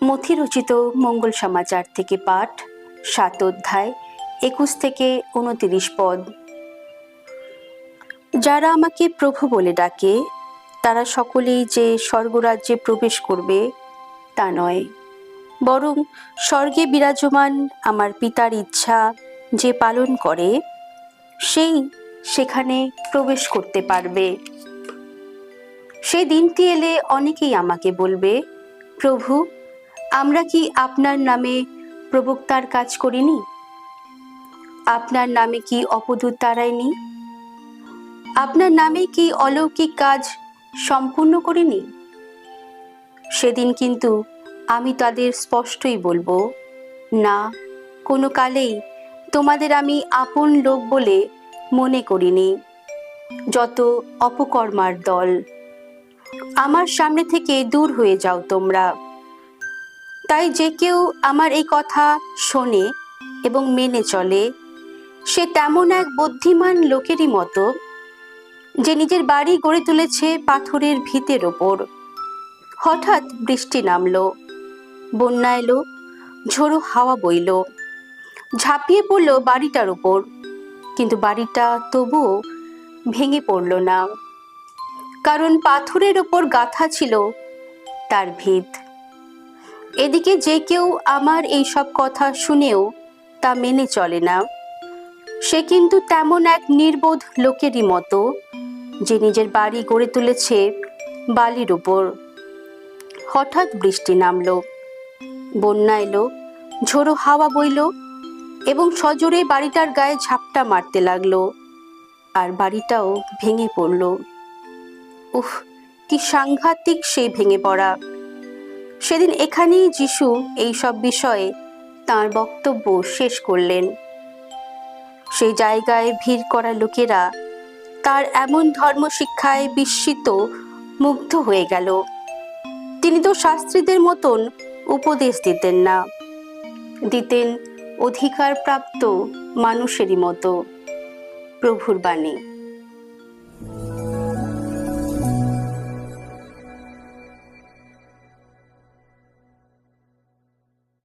মথি রচিত মঙ্গল সমাচার থেকে পাঠ ৭ অধ্যায় ২১ থেকে ২৯ পদ। যারা আমাকে প্রভু বলে ডাকে তারা সকলেই যে স্বর্গরাজ্যে প্রবেশ করবে তা নয়, বরং স্বর্গে বিরাজমান আমার পিতার ইচ্ছা যে পালন করে সেই সেখানে প্রবেশ করতে পারবে। সেই দিনটি এলে অনেকেই আমাকে বলবে, প্রভু, আমরা কি আপনার নামে প্রবক্তার কাজ করিনি? আপনার নামে কি অপদূত তাড়াইনি? আপনার নামে কি অলৌকিক কাজ সম্পূর্ণ করিনি? সেদিন কিন্তু আমি তাদের স্পষ্টই বলবো, না, কোনো কালেই তোমাদের আমি আপন লোক বলে মনে করিনি। যত অপকর্মার দল, আমার সামনে থেকে দূর হয়ে যাও তোমরা। তাই যে কেউ আমার এই কথা শোনে এবং মেনে চলে সে তেমন এক বুদ্ধিমান লোকেরই মতো যে নিজের বাড়ি গড়ে তুলেছে পাথরের ভিতের ওপর। হঠাৎ বৃষ্টি নামলো, বন্যা এলো, ঝোড়ো হাওয়া বইল, ঝাঁপিয়ে পড়লো বাড়িটার উপর, কিন্তু বাড়িটা তবুও ভেঙে পড়ল না, কারণ পাথরের ওপর গাঁথা ছিল তার ভিত। এদিকে যে কেউ আমার এই সব কথা শুনেও তা মেনে চলে না সে কিন্তু তেমন এক নির্বোধ লোকেরই মতো যে নিজের বাড়ি গড়ে তুলেছে বালির উপর। হঠাৎ বৃষ্টি নামলো, বন্যা এলো, ঝোড়ো হাওয়া বইল এবং সজোরে বাড়িটার গায়ে ঝাপটা মারতে লাগলো, আর বাড়িটাও ভেঙে পড়ল। উফ, কি সাংঘাতিক সেই ভেঙে পড়া! সেদিন এখানেই যিশু এই সব বিষয়ে তাঁর বক্তব্য শেষ করলেন। সেই জায়গায় ভিড় করা লোকেরা তার এমন ধর্মশিক্ষায় বিস্মিত, মুগ্ধ হয়ে গেল। তিনি তো শাস্ত্রীদের মতন উপদেশ দিতেন না, দিতেন অধিকারপ্রাপ্ত মানুষেরই মতো। প্রভুর বাণী।